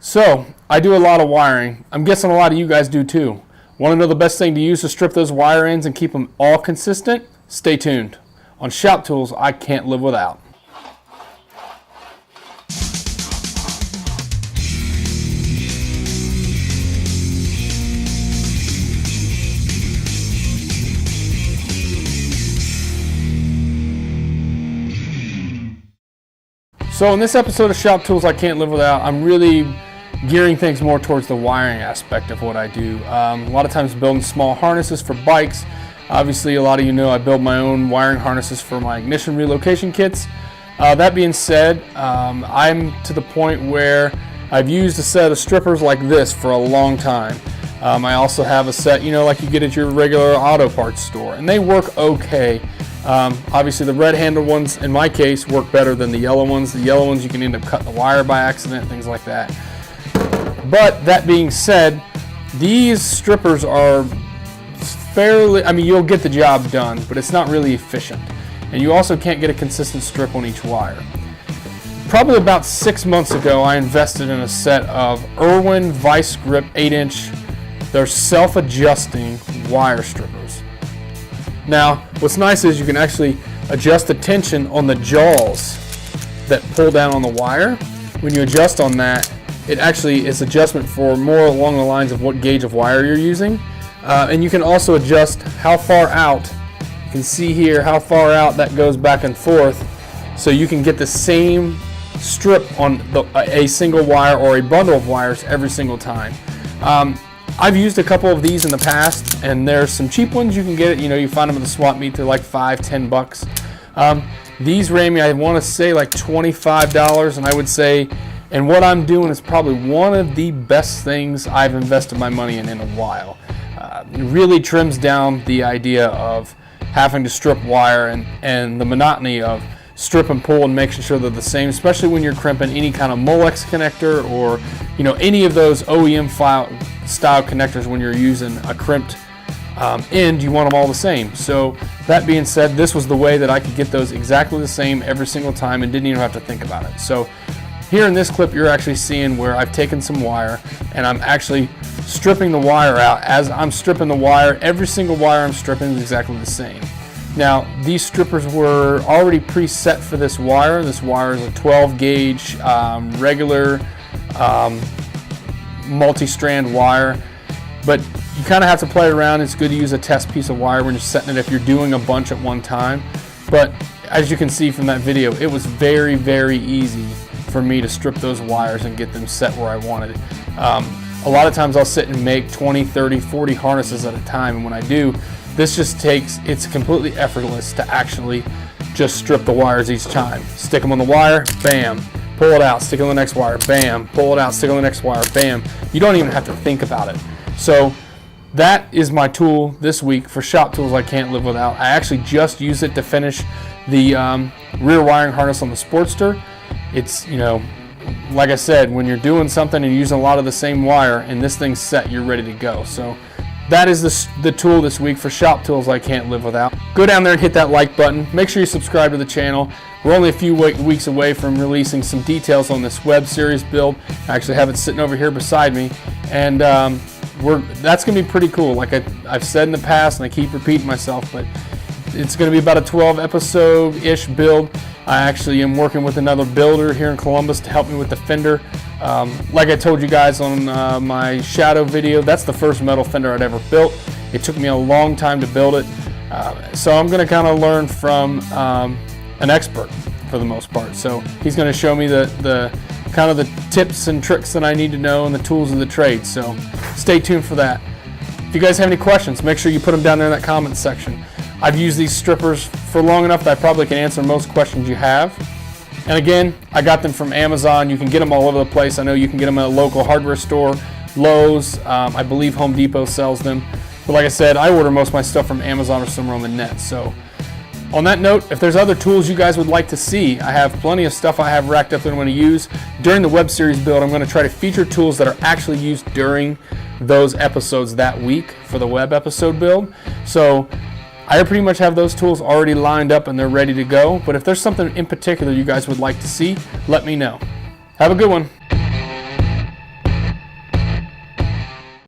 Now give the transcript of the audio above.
So, I do a lot of wiring. I'm guessing a lot of you guys do too. Want to know the best thing to use to strip those wire ends and keep them all consistent? Stay tuned. On Shop Tools I Can't Live Without. So in this episode of Shop Tools I Can't Live Without, I'm really gearing things more towards the wiring aspect of what I do. A lot of times building small harnesses for bikes. Obviously a lot of you know I build my own wiring harnesses for my ignition relocation kits. That being said, I'm to the point where I've used a set of strippers like this for a long time. I also have a set, like you get at your regular auto parts store, and they work okay. Obviously the red handled ones in my case work better than the yellow ones. The yellow ones you can end up cutting the wire by accident, things like that. But that being said, these strippers are fairly, you'll get the job done, but it's not really efficient. And you also can't get a consistent strip on each wire. Probably about 6 months ago I invested in a set of IRWIN VISE-GRIP 8-inch, they're self-adjusting wire strippers. Now, what's nice is you can actually adjust the tension on the jaws that pull down on the wire. When you adjust on that, it actually is adjustment for more along the lines of what gauge of wire you're using. And you can also adjust how far out, you can see here how far out that goes back and forth, so you can get the same strip on a single wire or a bundle of wires every single time. I've used a couple of these in the past, and there's some cheap ones you can get. You find them at the swap meet. They're like $5-10 bucks. These ran me, I want to say, like $25, and I would say, and what I'm doing is probably one of the best things I've invested my money in a while. It really trims down the idea of having to strip wire and the monotony of strip and pull and making sure they're the same, especially when you're crimping any kind of Molex connector or any of those OEM style connectors. When you're using a crimped end, you want them all the same. So that being said, this was the way that I could get those exactly the same every single time and didn't even have to think about it. So here in this clip you're actually seeing where I've taken some wire and I'm actually stripping the wire out. As I'm stripping the wire, every single wire I'm stripping is exactly the same. Now, these strippers were already preset for this wire. This wire is a 12 gauge regular multi-strand wire, but you kind of have to play around. It's good to use a test piece of wire when you're setting it if you're doing a bunch at one time. But as you can see from that video, it was very, very easy for me to strip those wires and get them set where I wanted it. A lot of times I'll sit and make 20, 30, 40 harnesses at a time, and when I do, this just it's completely effortless to actually just strip the wires each time. Stick them on the wire, bam, pull it out, stick it on the next wire, bam, pull it out, stick it on the next wire, bam. You don't even have to think about it. So that is my tool this week for Shop Tools I Can't Live Without. I actually just used it to finish the rear wiring harness on the Sportster. It's, like I said, when you're doing something and you're using a lot of the same wire and this thing's set, you're ready to go. So that is the tool this week for Shop Tools I Can't Live Without. Go down there and hit that like button. Make sure you subscribe to the channel. We're only a few weeks away from releasing some details on this web series build. I actually have it sitting over here beside me, and that's going to be pretty cool. Like I've said in the past, and I keep repeating myself, but it's going to be about a 12 episode-ish build. I actually am working with another builder here in Columbus to help me with the fender. Like I told you guys on my shadow video, that's the first metal fender I'd ever built. It took me a long time to build it. So I'm going to kind of learn from an expert for the most part. So he's going to show me the kind of the tips and tricks that I need to know and the tools of the trade. So stay tuned for that. If you guys have any questions, make sure you put them down there in that comment section. I've used these strippers for long enough that I probably can answer most questions you have. And again, I got them from Amazon. You can get them all over the place. I know you can get them at a local hardware store, Lowe's. I believe Home Depot sells them. But like I said, I order most of my stuff from Amazon or somewhere on the net. So on that note, if there's other tools you guys would like to see, I have plenty of stuff I have racked up that I'm going to use. During the web series build, I'm going to try to feature tools that are actually used during those episodes that week for the web episode build. So I pretty much have those tools already lined up and they're ready to go. But if there's something in particular you guys would like to see, let me know. Have a good one.